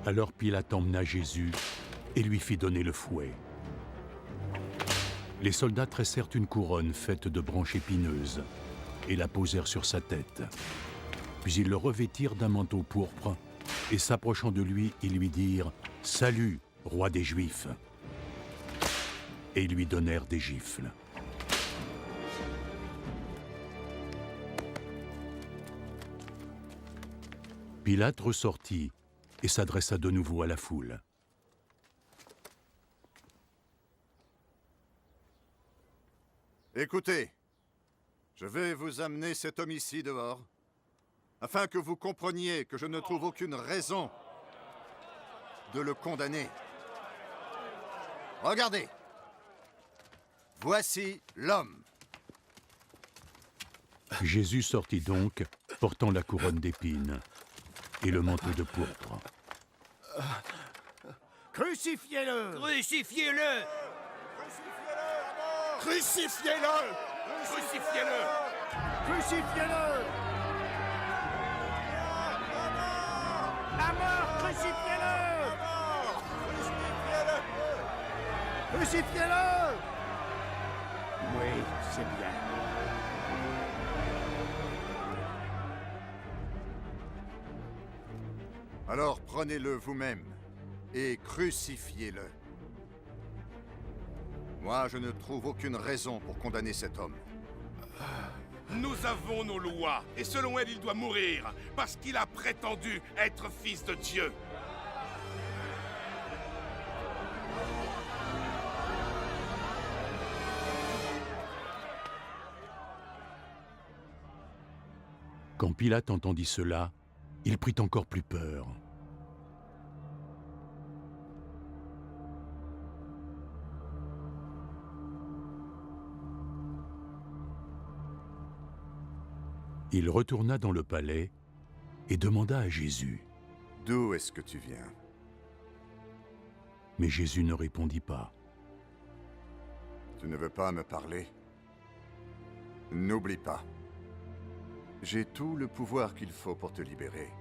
Alors Pilate emmena Jésus et lui fit donner le fouet. Les soldats tressèrent une couronne faite de branches épineuses et la posèrent sur sa tête. Puis ils le revêtirent d'un manteau pourpre et s'approchant de lui, ils lui dirent « Salut, roi des Juifs !» Et ils lui donnèrent des gifles. Pilate ressortit et s'adressa de nouveau à la foule. Écoutez, je vais vous amener cet homme ici dehors, afin que vous compreniez que je ne trouve aucune raison de le condamner. Regardez, voici l'homme. Jésus sortit donc, portant la couronne d'épines et le manteau de pourpre. Crucifiez-le! Crucifiez-le! Crucifiez-le! Crucifiez-le! Crucifiez-le! À mort! Crucifiez-le! Crucifiez-le! Oui, c'est bien. Alors prenez-le vous-même et crucifiez-le. Moi, je ne trouve aucune raison pour condamner cet homme. Nous avons nos lois, et selon elles, il doit mourir, parce qu'il a prétendu être fils de Dieu. Quand Pilate entendit cela, il prit encore plus peur. Il retourna dans le palais et demanda à Jésus. D'où est-ce que tu viens? Mais Jésus ne répondit pas. Tu ne veux pas me parler? N'oublie pas. J'ai tout le pouvoir qu'il faut pour te libérer.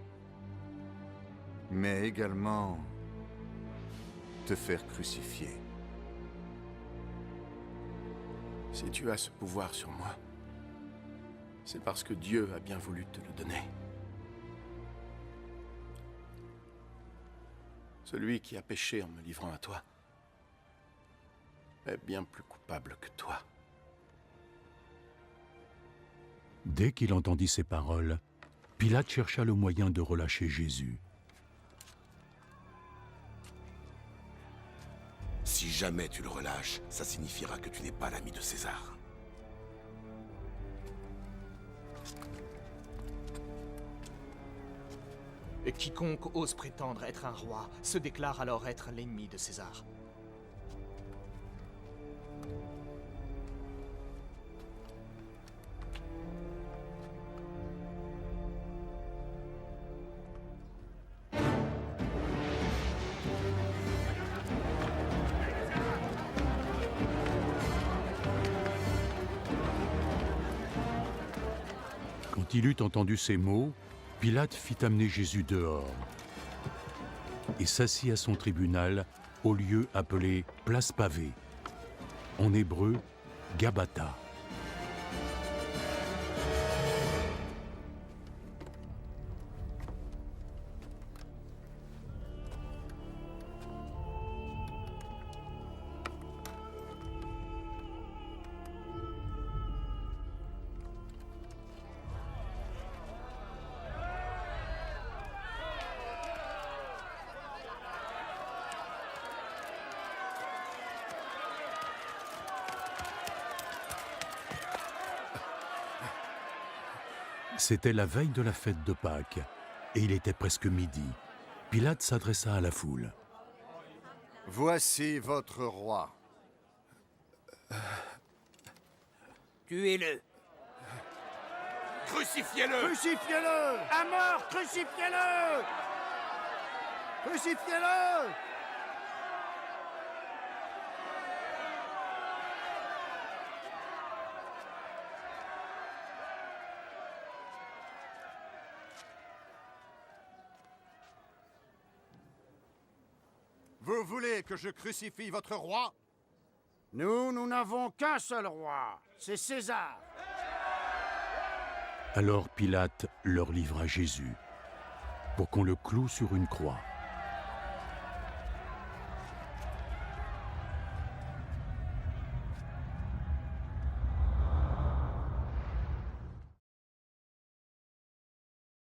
Mais également te faire crucifier. Si tu as ce pouvoir sur moi, c'est parce que Dieu a bien voulu te le donner. Celui qui a péché en me livrant à toi est bien plus coupable que toi. Dès qu'il entendit ces paroles, Pilate chercha le moyen de relâcher Jésus. Si jamais tu le relâches, ça signifiera que tu n'es pas l'ami de César. Et quiconque ose prétendre être un roi se déclare alors être l'ennemi de César. Quand il eut entendu ces mots, Pilate fit amener Jésus dehors et s'assit à son tribunal au lieu appelé Place Pavée, en hébreu Gabata. C'était la veille de la fête de Pâques, et il était presque midi. Pilate s'adressa à la foule. « Voici votre roi. » Tuez-le! Crucifiez-le! Crucifiez-le! À mort! Crucifiez-le! Crucifiez-le! Vous voulez que je crucifie votre roi? Nous n'avons qu'un seul roi, c'est César. Alors Pilate leur livra Jésus pour qu'on le cloue sur une croix.